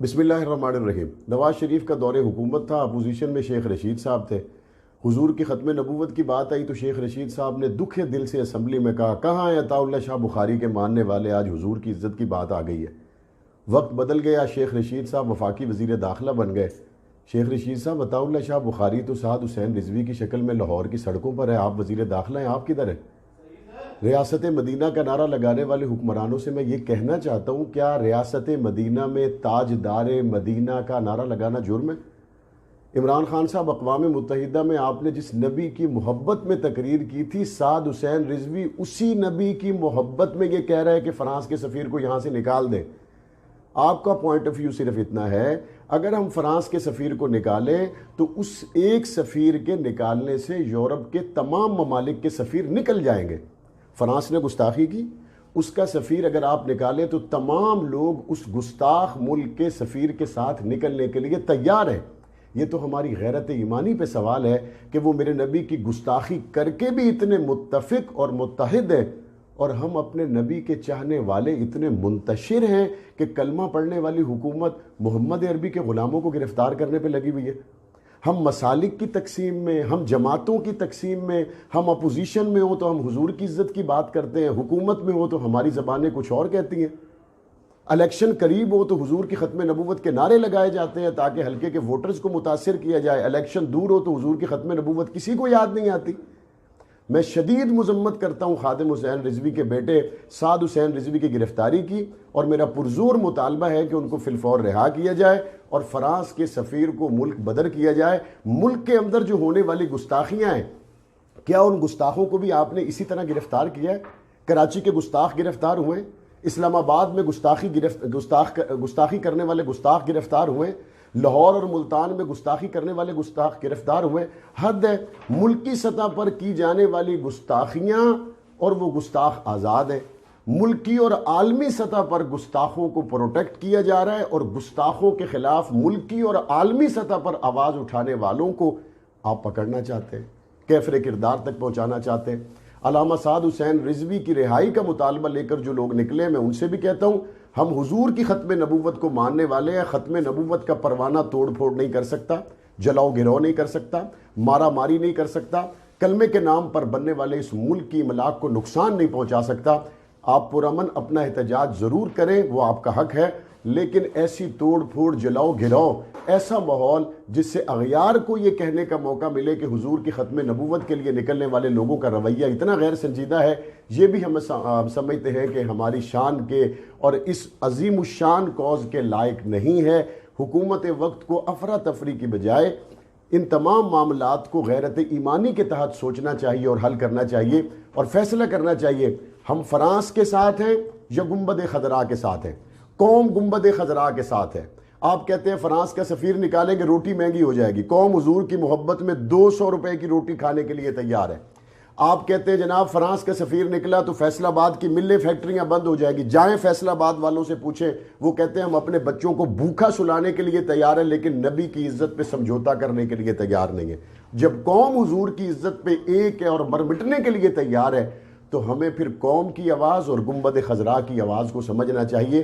بسم اللہ الرحمن الرحیم۔ نواز شریف کا دور حکومت تھا، اپوزیشن میں شیخ رشید صاحب تھے۔ حضور کی ختم نبوت کی بات آئی تو شیخ رشید صاحب نے دکھے دل سے اسمبلی میں کہا، کہاں ہے عطا اللہ شاہ بخاری کے ماننے والے، آج حضور کی عزت کی بات آ گئی ہے۔ وقت بدل گیا، شیخ رشید صاحب وفاقی وزیر داخلہ بن گئے۔ شیخ رشید صاحب عطا اللہ شاہ بخاری تو سعد حسین رضوی کی شکل میں لاہور کی سڑکوں پر ہے، آپ وزیر داخلہ ہیں، آپ کدھر ہیں؟ ریاست مدینہ کا نعرہ لگانے والے حکمرانوں سے میں یہ کہنا چاہتا ہوں، کیا ریاست مدینہ میں تاجدار مدینہ کا نعرہ لگانا جرم ہے؟ عمران خان صاحب، اقوام متحدہ میں آپ نے جس نبی کی محبت میں تقریر کی تھی، سعد حسین رضوی اسی نبی کی محبت میں یہ کہہ رہا ہے کہ فرانس کے سفیر کو یہاں سے نکال دیں۔ آپ کا پوائنٹ آف ویو صرف اتنا ہے، اگر ہم فرانس کے سفیر کو نکالیں تو اس ایک سفیر کے نکالنے سے یورپ کے تمام ممالک کے سفیر نکل جائیں گے۔ فرانس نے گستاخی کی، اس کا سفیر اگر آپ نکالیں تو تمام لوگ اس گستاخ ملک کے سفیر کے ساتھ نکلنے کے لیے تیار ہیں۔ یہ تو ہماری غیرت ایمانی پہ سوال ہے کہ وہ میرے نبی کی گستاخی کر کے بھی اتنے متفق اور متحد ہیں، اور ہم اپنے نبی کے چاہنے والے اتنے منتشر ہیں کہ کلمہ پڑھنے والی حکومت محمد عربی کے غلاموں کو گرفتار کرنے پہ لگی ہوئی ہے۔ ہم مسالک کی تقسیم میں، ہم جماعتوں کی تقسیم میں، ہم اپوزیشن میں ہوں تو ہم حضور کی عزت کی بات کرتے ہیں، حکومت میں ہوں تو ہماری زبانیں کچھ اور کہتی ہیں۔ الیکشن قریب ہو تو حضور کی ختم نبوت کے نعرے لگائے جاتے ہیں تاکہ حلقے کے ووٹرز کو متاثر کیا جائے، الیکشن دور ہو تو حضور کی ختم نبوت کسی کو یاد نہیں آتی۔ میں شدید مذمت کرتا ہوں خادم حسین رضوی کے بیٹے سعد حسین رضوی کی گرفتاری کی، اور میرا پرزور مطالبہ ہے کہ ان کو فی الفور رہا کیا جائے اور فرانس کے سفیر کو ملک بدر کیا جائے۔ ملک کے اندر جو ہونے والی گستاخیاں ہیں، کیا ان گستاخوں کو بھی آپ نے اسی طرح گرفتار کیا ہے؟ کراچی کے گستاخ گرفتار ہوئے، اسلام آباد میں گستاخی کرنے والے گستاخ گرفتار ہوئے، لاہور اور ملتان میں گستاخی کرنے والے گستاخ گرفتار ہوئے۔ حد ہے، ملکی سطح پر کی جانے والی گستاخیاں اور وہ گستاخ آزاد ہیں۔ ملکی اور عالمی سطح پر گستاخوں کو پروٹیکٹ کیا جا رہا ہے، اور گستاخوں کے خلاف ملکی اور عالمی سطح پر آواز اٹھانے والوں کو آپ پکڑنا چاہتے ہیں، کیفر کردار تک پہنچانا چاہتے ہیں۔ علامہ سعد حسین رضوی کی رہائی کا مطالبہ لے کر جو لوگ نکلے، میں ان سے بھی کہتا ہوں، ہم حضور کی ختم نبوت کو ماننے والے ہیں۔ ختم نبوت کا پروانہ توڑ پھوڑ نہیں کر سکتا، جلاؤ گراؤ نہیں کر سکتا، مارا ماری نہیں کر سکتا، کلمے کے نام پر بننے والے اس ملک کی املاک کو نقصان نہیں پہنچا سکتا۔ آپ پرامن اپنا احتجاج ضرور کریں، وہ آپ کا حق ہے، لیکن ایسی توڑ پھوڑ، جلاؤ گراؤ، ایسا ماحول جس سے اغیار کو یہ کہنے کا موقع ملے کہ حضور کی ختم نبوت کے لیے نکلنے والے لوگوں کا رویہ اتنا غیر سنجیدہ ہے، یہ بھی ہم سمجھتے ہیں کہ ہماری شان کے اور اس عظیم الشان کاز کے لائق نہیں ہے۔ حکومت وقت کو افراتفری کی بجائے ان تمام معاملات کو غیرت ایمانی کے تحت سوچنا چاہیے اور حل کرنا چاہیے اور فیصلہ کرنا چاہیے، ہم فرانس کے ساتھ ہیں یا گنبد خضراء کے ساتھ ہیں؟ قوم گنبد خضراء کے ساتھ ہے۔ آپ کہتے ہیں فرانس کا سفیر نکالیں گے روٹی مہنگی ہو جائے گی، قوم حضور کی محبت میں 200 روپے کی روٹی کھانے کے لیے تیار ہے۔ آپ کہتے ہیں جناب فرانس کا سفیر نکلا تو فیصل آباد کی ملیں فیکٹریاں بند ہو جائے گی، جائیں فیصل آباد والوں سے پوچھیں، وہ کہتے ہیں ہم اپنے بچوں کو بھوکا سلانے کے لیے تیار ہیں لیکن نبی کی عزت پہ سمجھوتا کرنے کے لیے تیار نہیں ہے۔ جب قوم حضور کی عزت پہ ایک ہے اور مر مٹنے کے لیے تیار ہے، تو ہمیں پھر قوم کی آواز اور گنبد خضراء کی آواز کو سمجھنا چاہیے۔